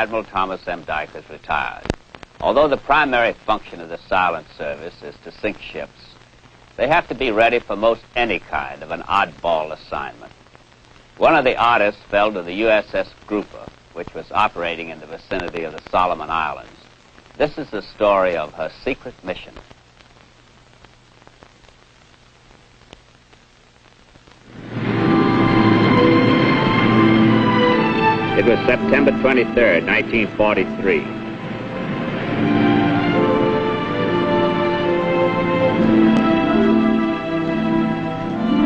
Admiral Thomas M. Dyke is retired. Although the primary function of the silent service is to sink ships, they have to be ready for most any kind of an oddball assignment. One of the oddest fell to the USS Grouper, which was operating in the vicinity of the Solomon Islands. This is the story of her secret mission. It was September 23rd, 1943.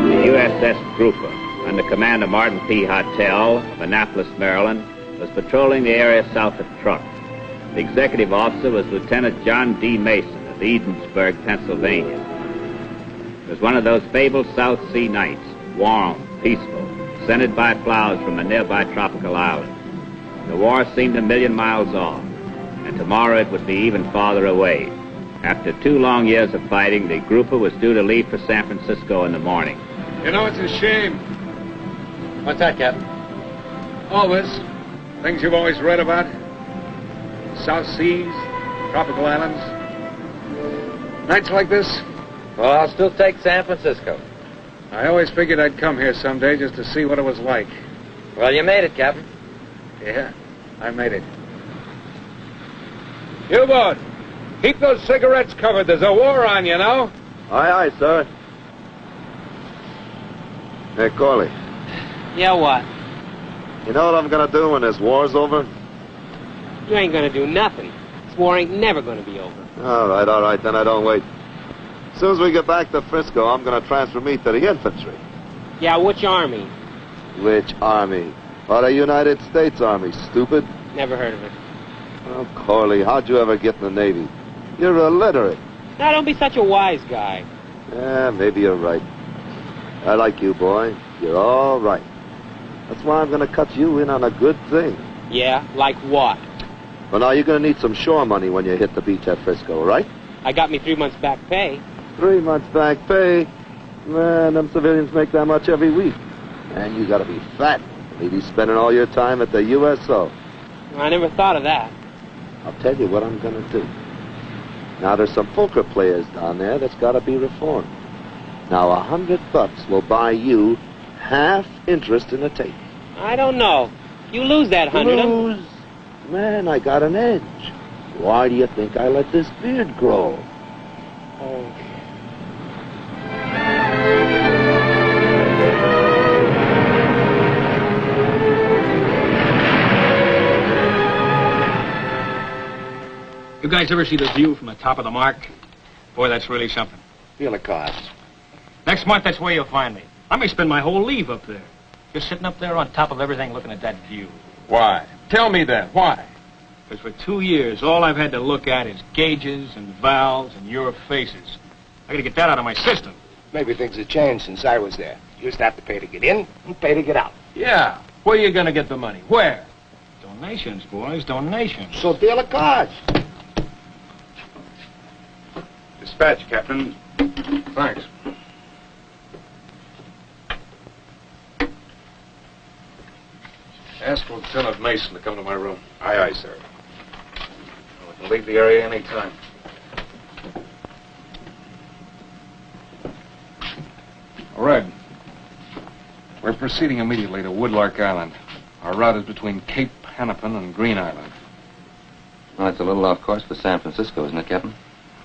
The USS Grouper, under command of Martin P. Hartel of Annapolis, Maryland, was patrolling the area south of Truk. The executive officer was Lieutenant John D. Mason of Edensburg, Pennsylvania. It was one of those fabled South Sea nights, warm, peaceful, scented by flowers from a nearby tropical island. The war seemed a million miles off, and tomorrow it would be even farther away. After 2 long years of fighting, the Grouper was due to leave for San Francisco in the morning. You know, it's a shame. What's that, Captain? All this, things you've always read about. South Seas, tropical islands. Nights like this. Well, I'll still take San Francisco. I always figured I'd come here someday just to see what it was like. Well, you made it, Captain. Yeah, I made it. U-boat, keep those cigarettes covered. There's a war on, you know. Aye, aye, sir. Hey, Corley, Yeah, what? you know what I'm gonna do when this war's over? You ain't gonna do nothing. This war ain't never gonna be over. All right, then I don't wait. As soon as we get back to Frisco, I'm gonna transfer me to the infantry. Yeah, which army? Which army? Or the United States Army, stupid. Never heard of it. Oh, Corley, how'd you ever get in the Navy? You're illiterate. Now, don't be such a wise guy. Yeah, maybe you're right. I like you, boy. You're all right. That's why I'm gonna cut you in on a good thing. Yeah, like what? Well, now, you're gonna need some shore money when you hit the beach at Frisco, right? I got me 3 months back pay. 3 months back pay? Man, them civilians make that much every week. And you gotta be fat. Maybe spending all your time at the USO. I never thought of that. I'll tell you what I'm gonna do. Now, there's some poker players down there that's gotta be reformed. Now, $100 will buy you half interest in a tape. I don't know. You lose that 100. Lose? Man, I got an edge. Why do you think I let this beard grow? Oh. You guys ever see the view from the top of the Mark? Boy, that's really something. Feel the cost. Next month, that's where you'll find me. I may spend my whole leave up there. Just sitting up there on top of everything looking at that view. Why? Tell me that. Why? Because for 2 years, all I've had to look at is gauges and valves and your faces. I gotta get that out of my system. Maybe things have changed since I was there. You used to have to pay to get in and pay to get out. Yeah. Where you gonna get the money? Where? Donations, boys, donations. So deal the cards. Dispatch, Captain. Thanks. Ask Lieutenant Mason to come to my room. Aye, aye, sir. We can leave the area any time. Red, we're proceeding immediately to Woodlark Island. Our route is between Cape Hennepin and Green Island. Well, that's a little off course for San Francisco, isn't it, Captain?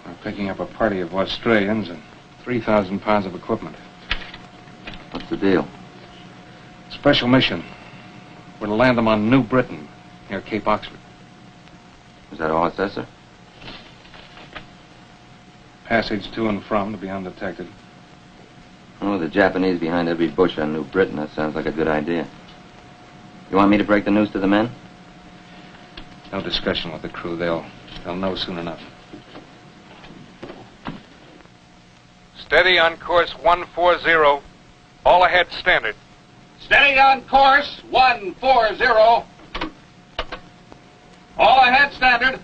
We're picking up a party of Australians and 3,000 pounds of equipment. What's the deal? Special mission. We're to land them on New Britain, near Cape Oxford. Is that all it says, sir? Passage to and from to be undetected. Oh, the Japanese behind every bush on New Britain. That sounds like a good idea. You want me to break the news to the men? No discussion with the crew. They'll know soon enough. Steady on course 140. All ahead standard. Steady on course 140. All ahead standard.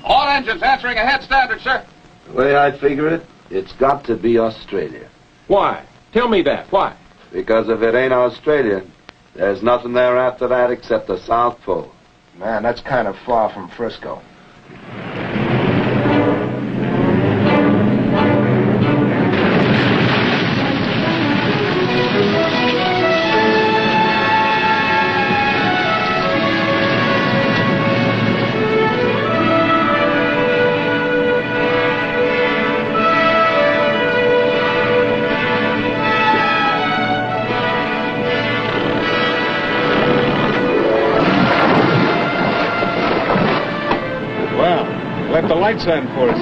All engines answering ahead standard, sir. The way I figure it, it's got to be Australia. Why? Tell me that. Why? Because if it ain't Australia, There's nothing there after that except the South Pole. Man, that's kind of far from Frisco. Let the lights on for us.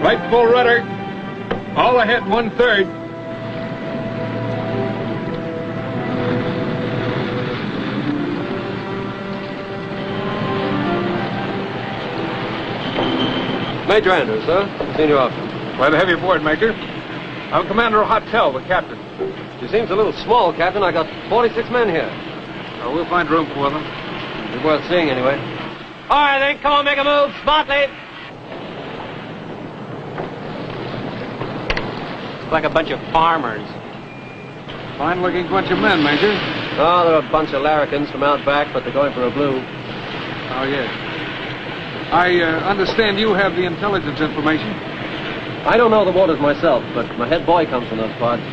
Right full rudder. All ahead 1/3. Major Andrews, sir. Senior officer. Glad to have you aboard, Major. I'm Commander of Hotel, the captain. She seems a little small, Captain. I got 46 men here. We'll find room for them. Be worth seeing anyway. All right, then. Come on, make a move. Smartly. It's like a bunch of farmers. Fine-looking bunch of men, Major. Oh, they're a bunch of larrikins from out back, but they're going for a blue. Oh, yes. I understand you have the intelligence information. I don't know the waters myself, but my head boy comes from those parts.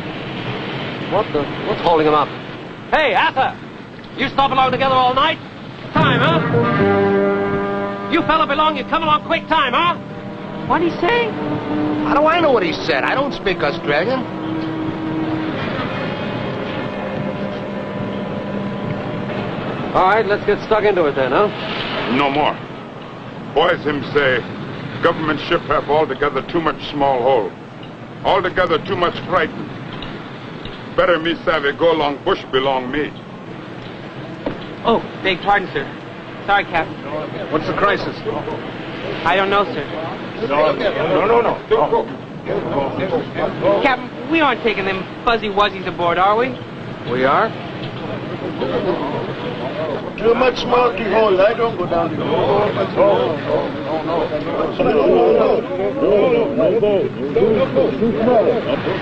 What's holding him up? Hey, Arthur! You stop along together all night? Time, huh? You fella belong, you come along quick time, huh? What'd he say? How do I know what he said? I don't speak Australian. All right, let's get stuck into it then, huh? No more. Boys him say, government ship have altogether too much small hole. Altogether too much frightened. Better me savvy go along bush belong me. Oh, beg pardon, sir. Sorry, Captain. What's the crisis? I don't know, sir. No. Captain, we aren't taking them fuzzy wuzzies aboard, are we? We are? Too much smoky hole. I don't go down the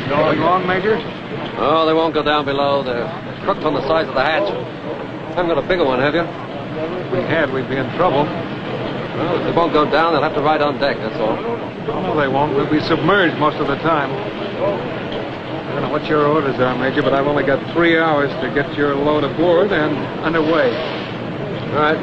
Going wrong, Major? Oh, they won't go down below. They're crooked on the sides of the hatch. Haven't got a bigger one, have you? If we had, we'd be in trouble. Well, if they won't go down, they'll have to ride on deck, that's all. No, they won't. We'll be submerged most of the time. I don't know what your orders are, Major, but I've only got 3 hours to get your load aboard and underway. All right.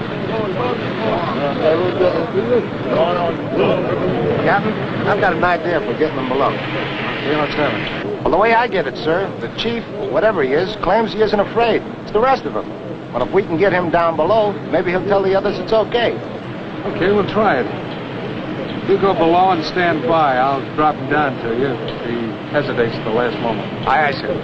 Captain, I've got an idea for getting them below. Okay, let's have it. Well, the way I get it, sir, the chief, whatever he is, claims he isn't afraid. It's the rest of them. But if we can get him down below, maybe he'll tell the others it's okay. Okay, we'll try it. You go below and stand by. I'll drop him down to you if he hesitates at the last moment. Aye, sir.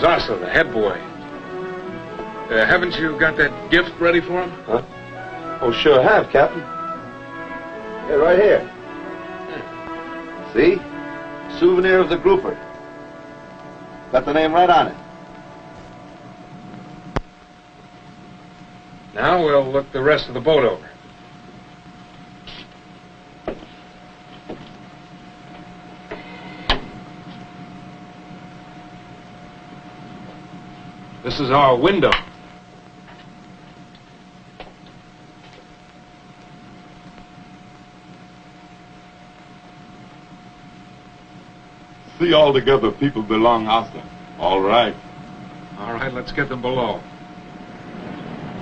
Asa, the head boy. Haven't you got that gift ready for him? Huh? Oh, sure have, Captain. Yeah, right here. See? Souvenir of the grouper. Got the name right on it. Now we'll look the rest of the boat over. This is our window. See all together people belong Asa. All right. All right, let's get them below.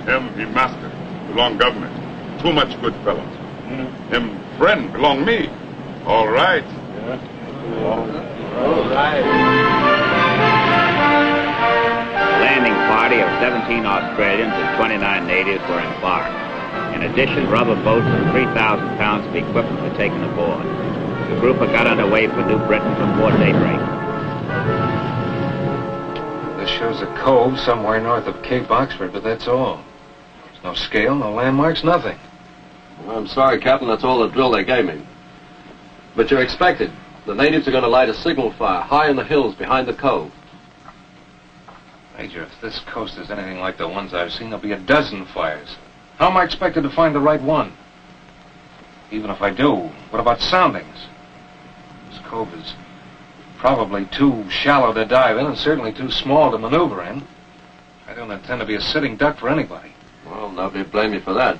Him, he master, belong government. Too much good fellows. Him, friend, belong me. All right. All right. A landing party of 17 Australians and 29 natives were embarked. In addition, rubber boats and 3,000 pounds of equipment were taken aboard. The group got underway for New Britain before daybreak. This shows a cove somewhere north of Cape Oxford, but that's all. There's No scale, no landmarks, nothing. Well, I'm sorry, Captain. That's all the drill they gave me. But you're expected. The natives are going to light a signal fire high in the hills behind the cove. Major, if this coast is anything like the ones I've seen, there'll be a dozen fires. How am I expected to find the right one? Even if I do, what about soundings? This cove is probably too shallow to dive in and certainly too small to maneuver in. I don't intend to be a sitting duck for anybody. Well, nobody blame you for that.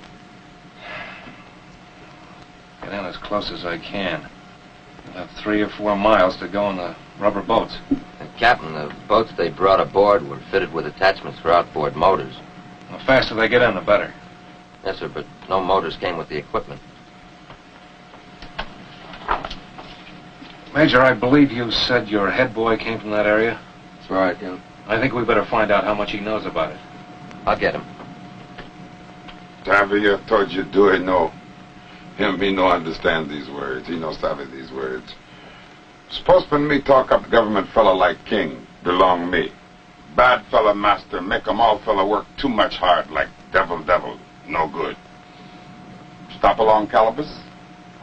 Get in as close as I can. We'll have 3 or 4 miles to go in the rubber boats. Captain, the boats they brought aboard were fitted with attachments for outboard motors. The faster they get in, the better. Yes, sir, but no motors came with the equipment. Major, I believe you said your head boy came from that area? That's right, yeah. I think we better find out how much he knows about it. I'll get him. Savvy, I told you, do it, no. Him, he no understand these words. He no savvy these words. Supposed when me talk up government fella like King, belong me. Bad fella master, make 'em all fella work too much hard like devil, no good. Stop along Calabas?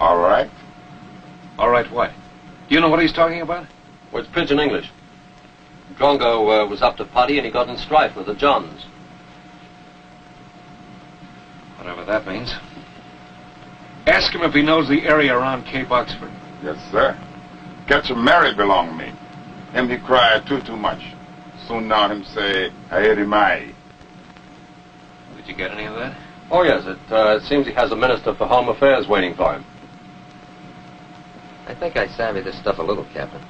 All right. All right, what? Do you know what he's talking about? Well, it's pidgin English. Drongo was up to putty and he got in strife with the Johns. Whatever that means. Ask him if he knows the area around Cape Oxford. Yes, sir. Catch him Mary belong me. Him he cry too much. Soon now him say, Haerimai. Did you get any of that? Oh, yes. It seems he has a minister for home affairs waiting for him. I think I savvy this stuff a little, Captain.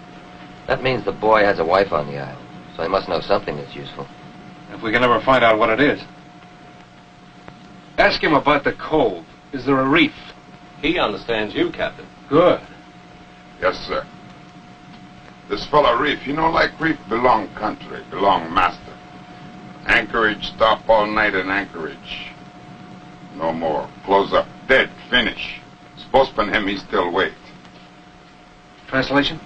That means the boy has a wife on the island, so he must know something that's useful. If we can ever find out what it is. Ask him about the cove. Is there a reef? He understands you, Captain. Good. Yes, sir. This fella Reef, you know, like Reef belong country, belong master. Anchorage, stop all night in Anchorage. No more. Close up. Dead. Finish. Supposed to him, he still wait. Translation?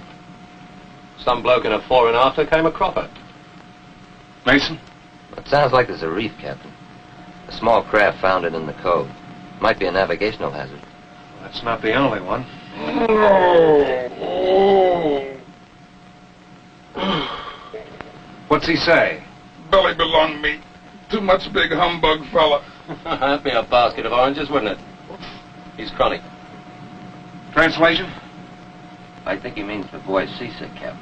Some bloke in a fore and after came a cropper. Mason? It sounds like there's a reef, Captain. A small craft founded in the cove. Might be a navigational hazard. That's not the only one. What's he say? Belly belong me. Too much big humbug fella. That'd be a basket of oranges, wouldn't it? He's chronic. Translation? I think he means the boy's seasick, Captain.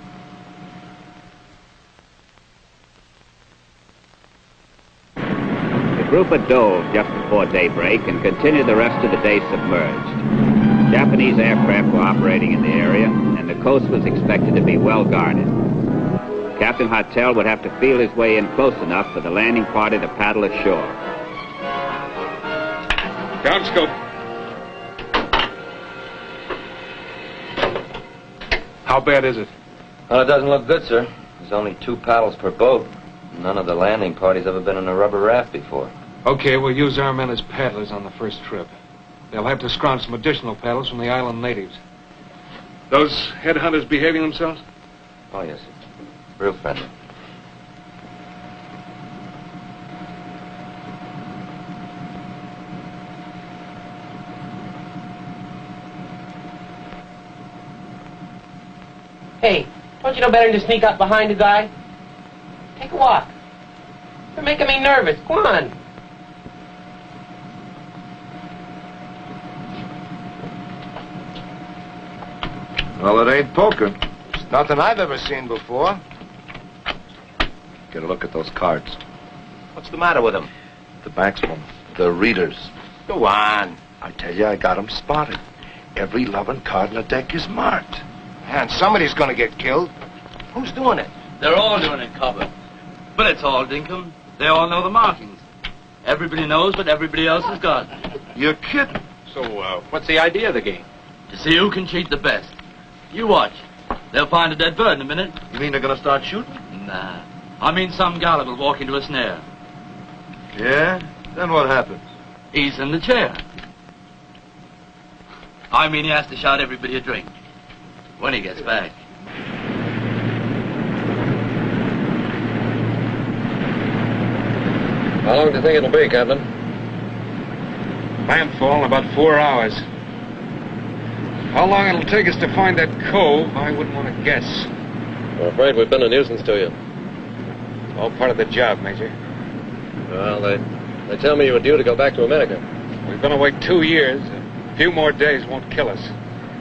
The group had dove just before daybreak and continued the rest of the day submerged. Japanese aircraft were operating in the area, and the coast was expected to be well guarded. Captain Hartel would have to feel his way in close enough for the landing party to paddle ashore. Ground scope. How bad is it? Well, it doesn't look good, sir. There's only 2 paddles per boat. None of the landing party's ever been in a rubber raft before. Okay, we'll use our men as paddlers on the first trip. They'll have to scrounge some additional paddles from the island natives. Those headhunters behaving themselves? Oh, yes, sir. Real friendly. Hey, don't you know better than to sneak up behind a guy? Take a walk. You're making me nervous. Come on. Well, it ain't poker. It's nothing I've ever seen before. Get a look at those cards. What's the matter with them? The banksmen, the readers. Go on. I tell you, I got 'em spotted. Every loving card in the deck is marked. And somebody's gonna get killed. Who's doing it? They're all doing it, Cobber. But it's all dinkum. They all know the markings. Everybody knows what everybody else has got. You're kidding. So, what's the idea of the game? To see who can cheat the best. You watch. They'll find a dead bird in a minute. You mean they're gonna start shooting? Nah. I mean some gallop will walk into a snare. Yeah? Then what happens? He's in the chair. I mean he has to shout everybody a drink. When he gets back. How long do you think it'll be, Captain? Landfall in about 4 hours. How long it'll take us to find that cove, I wouldn't want to guess. I'm afraid we've been a nuisance to you. All part of the job, Major. Well, they tell me you were due to go back to America. We've been away 2 years. A few more days won't kill us.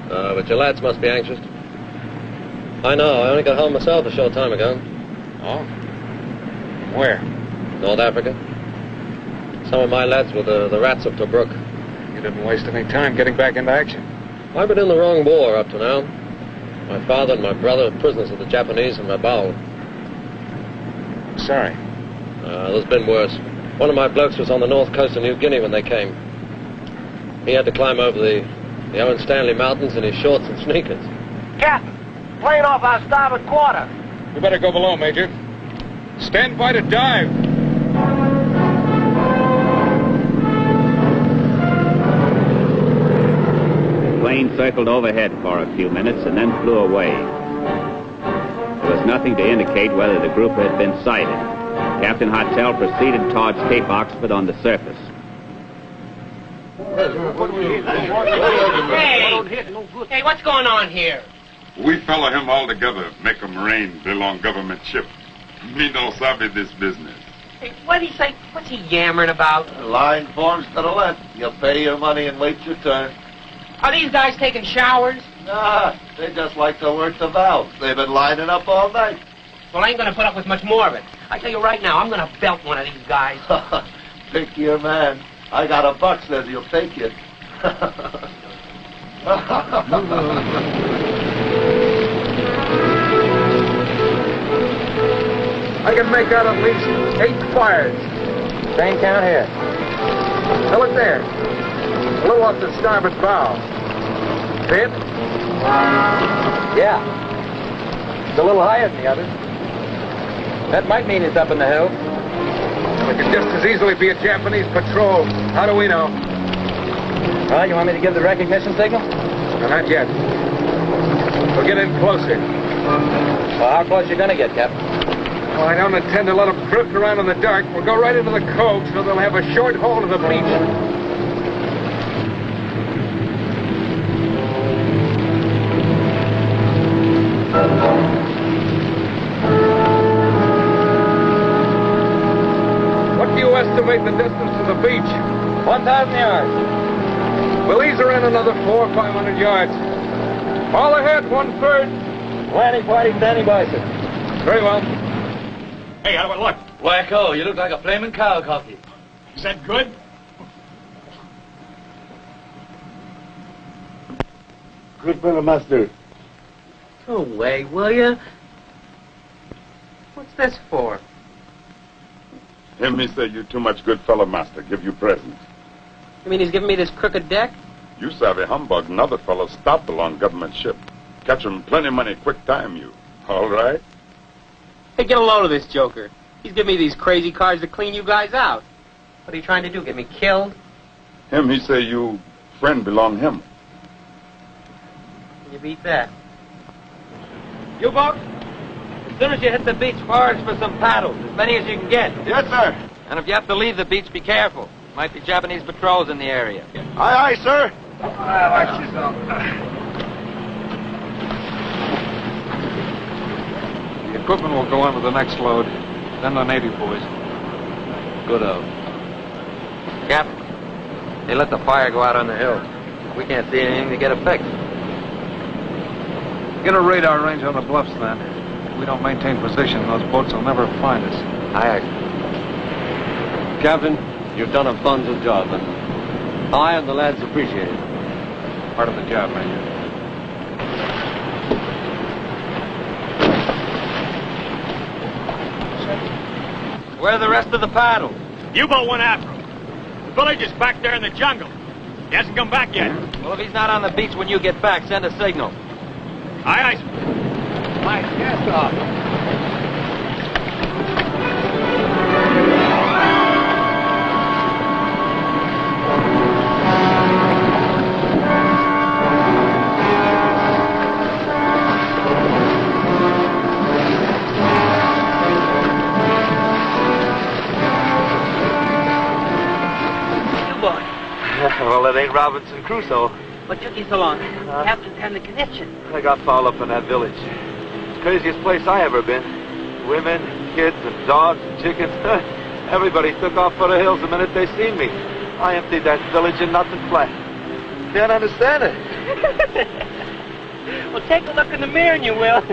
But your lads must be anxious. I know. I only got home myself a short time ago. Oh? Where? North Africa. Some of my lads were the rats of Tobruk. You didn't waste any time getting back into action. I've been in the wrong war up to now. My father and my brother are prisoners of the Japanese in Rabaul. Sorry. There's been worse. One of my blokes was on the north coast of New Guinea when they came. He had to climb over the Owen Stanley Mountains in his shorts and sneakers. Captain, plane off our starboard quarter. We better go below, Major. Stand by to dive. The plane circled overhead for a few minutes and then flew away. There was nothing to indicate whether the group had been sighted. Captain Hartel proceeded towards Cape Oxford on the surface. Hey, what's going on here? We follow him all together, make a marine, bill on government ship. Me no sabe this business. Hey, what'd he say? What's he yammering about? Line forms to the left. You pay your money and wait your turn. Are these guys taking showers? Nah, they just like to work the valves. They've been lining up all night. Well, I ain't gonna put up with much more of it. I tell you right now, I'm gonna belt one of these guys. Pick your man. I got a buck says he'll take you. I can make out at least 8 fires. Same count here. Now look there. A little off the starboard bow. See it? Yeah. It's a little higher than the others. That might mean it's up in the hills. It could just as easily be a Japanese patrol. How do we know? Well, you want me to give the recognition signal? No, not yet. We'll get in closer. Well, how close you gonna get, Captain? Well, I don't intend to let them drift around in the dark. We'll go right into the cove so they'll have a short hold of the beach. What do you estimate the distance to the beach? 1,000 yards. We'll ease her in another 400 or 500 yards. All ahead, 1/3. Landing party standing by, sir. Very well. Hey, how do I look? Wacko, you look like a flaming cow cocky. Is that good? Good fellow, master. Go away, will you? What's this for? Him, he say you too much good fellow, master. Give you presents. You mean he's giving me this crooked deck? You savvy humbug, another fellow stopped along government ship. Catch him plenty money, quick time you. All right? Hey, get a load of this joker. He's giving me these crazy cars to clean you guys out. What are you trying to do, get me killed? Him, he say you friend belong him. You beat that. You boat? As soon as you hit the beach, forage for some paddles, as many as you can get. Yes, sir. And if you have to leave the beach, be careful. Might be Japanese patrols in the area. Aye, aye, sir. Watch yourself. The equipment will go on with the next load, then the Navy boys. Good-o. Captain, they let the fire go out on the hill. We can't see anything to get a fix. Get a radar range on the bluffs, then. If we don't maintain position, those boats will never find us. Aye, aye. Captain, you've done a bunzel job, and I and the lads appreciate it. Part of the job, Major. Where are the rest of the paddles? U-boat went after him. The village is back there in the jungle. He hasn't come back yet. Well, if he's not on the beach when you get back, send a signal. Aye, aye, sir. My gas off. Robinson Crusoe. What took you so long? Captain had the connection. I got fouled up in that village. It's the craziest place I ever been. Women, kids, and dogs, and chickens. Everybody took off for the hills the minute they seen me. I emptied that village in nothing flat. Can't understand it. Well, take a look in the mirror and you will.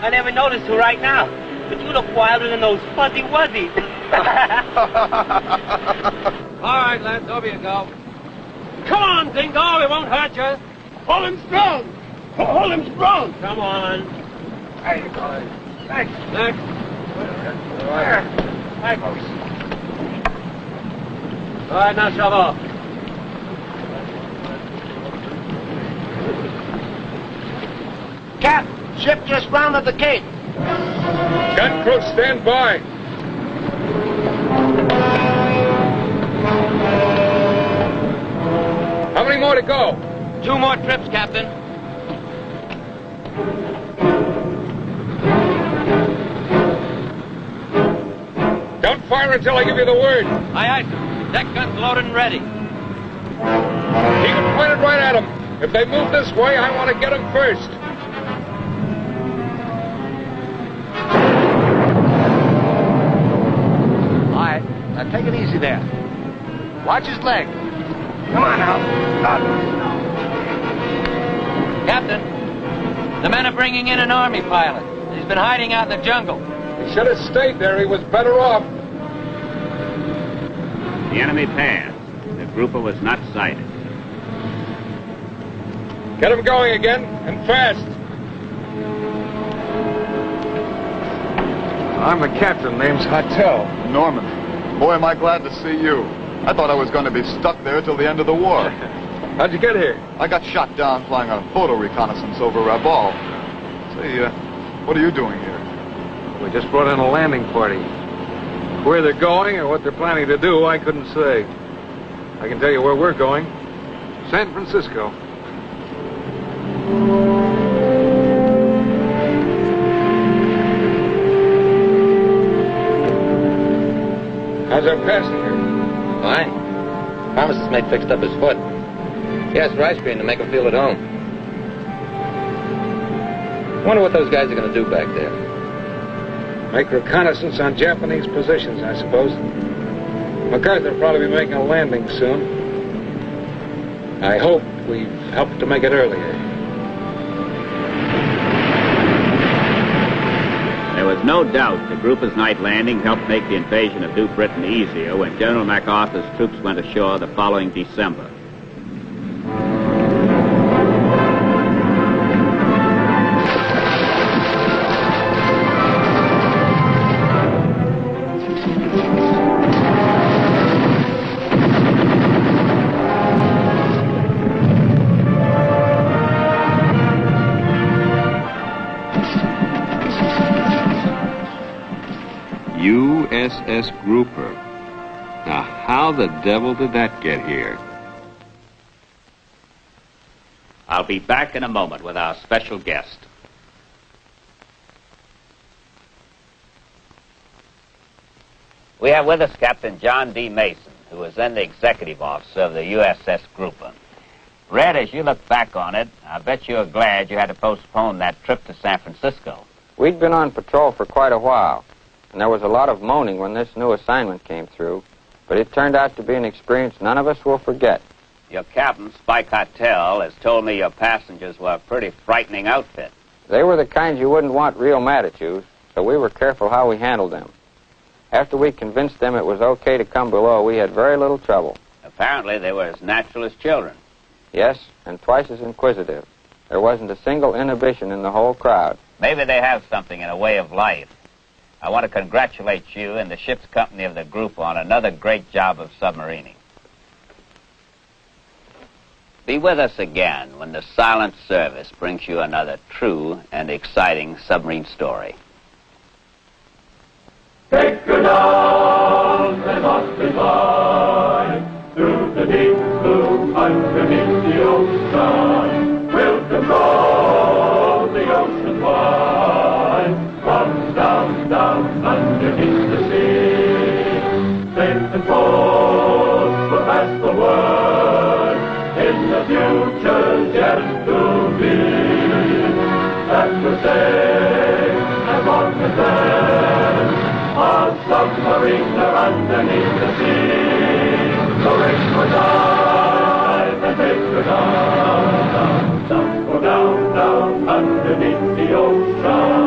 I never noticed you right now, but you look wilder than those fuzzy wuzzies. All right, lads, over you go. Come on, Dingo, it won't hurt you. Hold him strong. Hold him strong. Come on. There you go. Thanks. Next. Thanks. All right, now shove off. Cap, ship just rounded the cape. Gun crew, stand by. How many more to go? 2 more trips, Captain. Don't fire until I give you the word. Aye, aye, sir. Deck guns loaded and ready. Keep it pointed right at them. If they move this way, I want to get them first. All right, now take it easy there. Watch his leg. Come on now. Captain, the men are bringing in an army pilot. He's been hiding out in the jungle. He should have stayed there. He was better off. The enemy passed. The grouper was not sighted. Get him going again, and fast. I'm the captain. Name's Hartel. Norman. Boy, am I glad to see you. I thought I was going to be stuck there till the end of the war. How'd you get here? I got shot down flying a photo reconnaissance over Rabaul. Say, what are you doing here? We just brought in a landing party. Where they're going or what they're planning to do, I couldn't say. I can tell you where we're going. San Francisco. How's our passenger? Fine. Pharmacist mate fixed up his foot. He asked rice cream to make him feel at home. Wonder what those guys are going to do back there. Make reconnaissance on Japanese positions, I suppose. MacArthur will probably be making a landing soon. I hope we've helped to make it earlier. There was no doubt the grouper's night landing helped make the invasion of New Britain easier when General MacArthur's troops went ashore the following December. USS Grouper. Now, how the devil did that get here? I'll be back in a moment with our special guest. We have with us Captain John D. Mason, who was then the executive officer of the USS Grouper. Red, as you look back on it, I bet you're glad you had to postpone that trip to San Francisco. We'd been on patrol for quite a while, and there was a lot of moaning when this new assignment came through, but it turned out to be an experience none of us will forget. Your captain, Spike Hartel, has told me your passengers were a pretty frightening outfit. They were the kinds you wouldn't want real mad at you, so we were careful how we handled them. After we convinced them it was okay to come below, we had very little trouble. Apparently they were as natural as children. Yes, and twice as inquisitive. There wasn't a single inhibition in the whole crowd. Maybe they have something in a way of life. I want to congratulate you and the ship's company of the group on another great job of submarining. Be with us again when the silent service brings you another true and exciting submarine story. Take her down and off we fly, through the deep blue underneath the ocean. We'll control the ocean wide, from down, down underneath the sea. Safe and close, we'll pass the world. future's yet to be. That we're safe as long as there's a submarine there underneath the sea. So ring for dive and make her down, down, down, go down, down underneath the ocean.